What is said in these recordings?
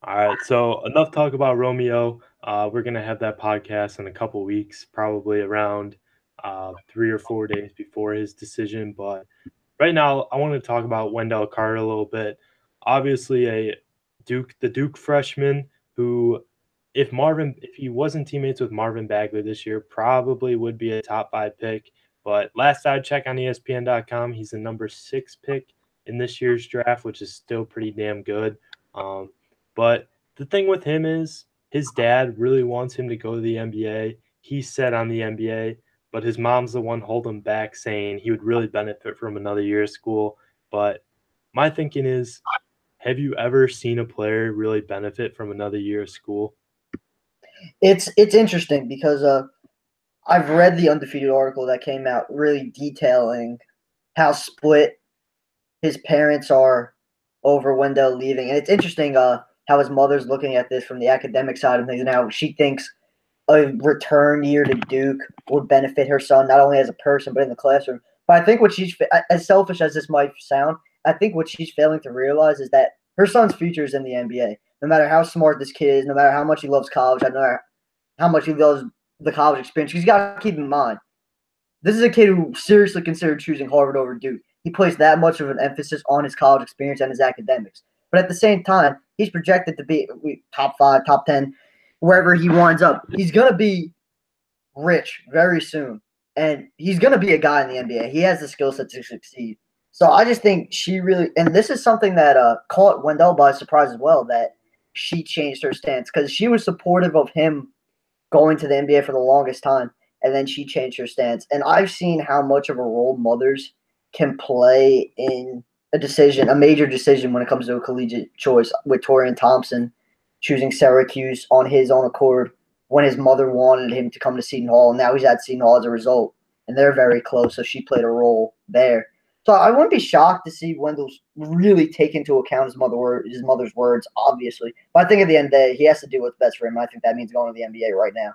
All right, so enough talk about Romeo. We're gonna have that podcast in a couple weeks, probably around 3 or 4 days before his decision. But right now, I want to talk about Wendell Carter a little bit. Obviously, the Duke freshman who, if he wasn't teammates with Marvin Bagley this year, probably would be a top 5 pick. But last I checked on ESPN.com, he's the number 6 pick in this year's draft, which is still pretty damn good. Um, but the thing with him is his dad really wants him to go to the NBA. He's set on the NBA, but his mom's the one holding him back, saying he would really benefit from another year of school. But my thinking is, have you ever seen a player really benefit from another year of school? It's interesting because I've read the undefeated article that came out really detailing how split his parents are over Wendell leaving, and it's interesting how his mother's looking at this from the academic side of things. Now she thinks a return year to Duke would benefit her son not only as a person but in the classroom. But I think what she's as selfish as this might sound, I think what she's failing to realize is that her son's future is in the NBA. No matter how smart this kid is, no matter how much he loves college, no matter how much he loves the college experience, he's got to keep in mind this is a kid who seriously considered choosing Harvard over Duke. He placed that much of an emphasis on his college experience and his academics. But at the same time, he's projected to be top 5, top 10, wherever he winds up. He's going to be rich very soon. And he's going to be a guy in the NBA. He has the skill set to succeed. So I just think she really, and this is something that caught Wendell by surprise as well, that she changed her stance because she was supportive of him going to the NBA for the longest time, and then she changed her stance. And I've seen how much of a role mothers can play in a major decision when it comes to a collegiate choice, with Torian Thompson choosing Syracuse on his own accord when his mother wanted him to come to Seton Hall, and now he's at Seton Hall as a result, and they're very close, so she played a role there. So I wouldn't be shocked to see Wendell's really take into account his mother's words, obviously. But I think at the end of the day, he has to do what's best for him. I think that means going to the NBA right now.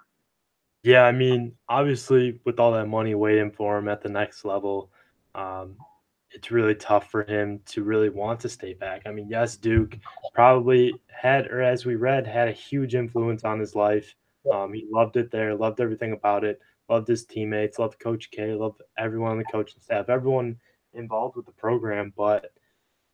Yeah, I mean, obviously, with all that money waiting for him at the next level, um, it's really tough for him to really want to stay back. I mean, yes, Duke probably had, or as we read, had a huge influence on his life. He loved it there, loved everything about it, loved his teammates, loved Coach K, loved everyone on the coaching staff, everyone involved with the program. But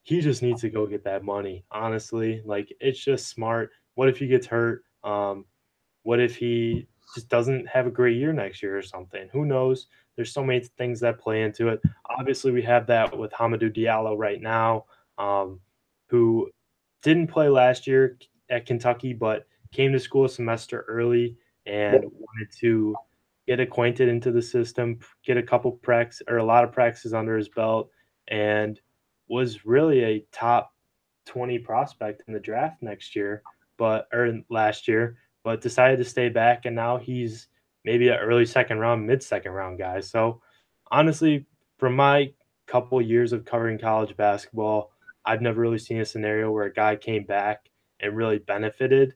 he just needs to go get that money. Honestly, like it's just smart. What if he gets hurt? What if he just doesn't have a great year next year or something? Who knows? There's so many things that play into it. Obviously, we have that with Hamidou Diallo right now, um, who didn't play last year at Kentucky, but came to school a semester early and wanted to get acquainted into the system, get a couple practice or a lot of practices under his belt, and was really a top 20 prospect in the draft next year, but or last year, but decided to stay back, and now he's maybe an early second round, mid second round guy. So honestly, from my couple years of covering college basketball, I've never really seen a scenario where a guy came back and really benefited.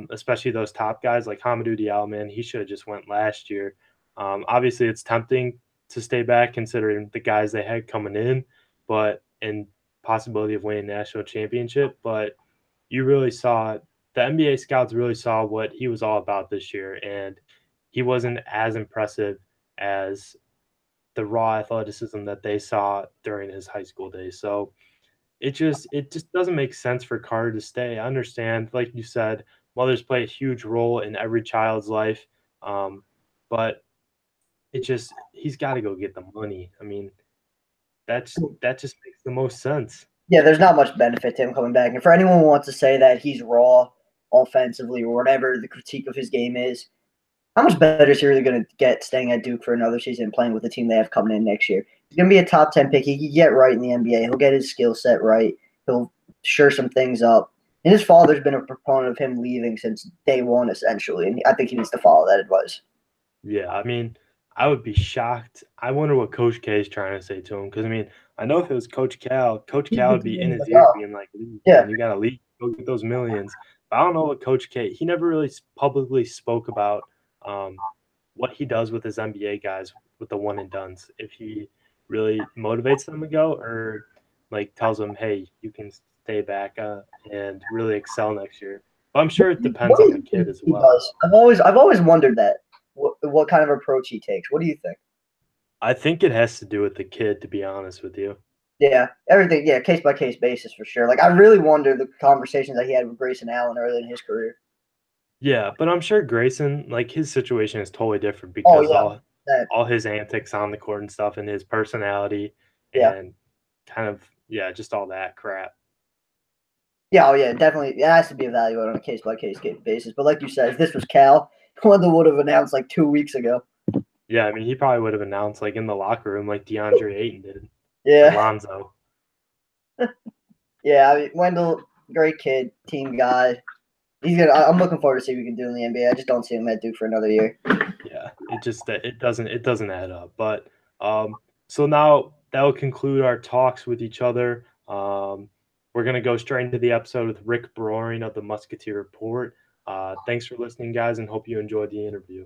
Especially those top guys like Hamidou Diallo, man, he should have just went last year. Obviously, it's tempting to stay back considering the guys they had coming in, but and possibility of winning a national championship. But you really saw the NBA scouts really saw what he was all about this year, and he wasn't as impressive as the raw athleticism that they saw during his high school days. So it just doesn't make sense for Carter to stay. I understand, like you said, mothers play a huge role in every child's life, but it just he's got to go get the money. I mean, that just makes the most sense. Yeah, there's not much benefit to him coming back. And for anyone who wants to say that he's raw offensively or whatever the critique of his game is, how much better is he really going to get staying at Duke for another season and playing with the team they have coming in next year? He's going to be a top 10 pick. He can get right in the NBA. He'll get his skill set right. He'll sure some things up. And his father's been a proponent of him leaving since day one, essentially. And I think he needs to follow that advice. Yeah, I mean, I would be shocked. I wonder what Coach K is trying to say to him because I mean, I know if it was Coach He'd Cal be would be in thinking his like, ear oh, being like, "Leave, yeah. man, you gotta leave, go get those millions." But I don't know what Coach K. He never really publicly spoke about um, what he does with his NBA guys with the one and duns. If he really motivates them to go, or like tells him, "Hey, you can stay back and really excel next year." But I'm sure it depends What do on the you kid think as he well. does? I've always wondered that. What kind of approach he takes? What do you think? I think it has to do with the kid, to be honest with you. Yeah, everything. Yeah, case by case basis for sure. Like I really wonder the conversations that he had with Grayson Allen early in his career. Yeah, but I'm sure Grayson, like his situation is totally different Oh because yeah, that all his antics on the court and stuff and his personality yeah. and kind of yeah, just all that crap. Yeah, oh yeah, definitely. It has to be evaluated on a case by case basis. But like you said, if this was Cal, Wendell would have announced like 2 weeks ago. Yeah, I mean he probably would have announced like in the locker room like DeAndre Ayton did or Yeah, Lonzo. yeah. I mean, Wendell, great kid, team guy. He's gonna. I'm looking forward to see what he can do in the NBA. I just don't see him at Duke for another year. Yeah, it doesn't add up. But so now that will conclude our talks with each other. We're gonna go straight into the episode with Rick Broering of the Musketeer Report. Thanks for listening, guys, and hope you enjoyed the interview.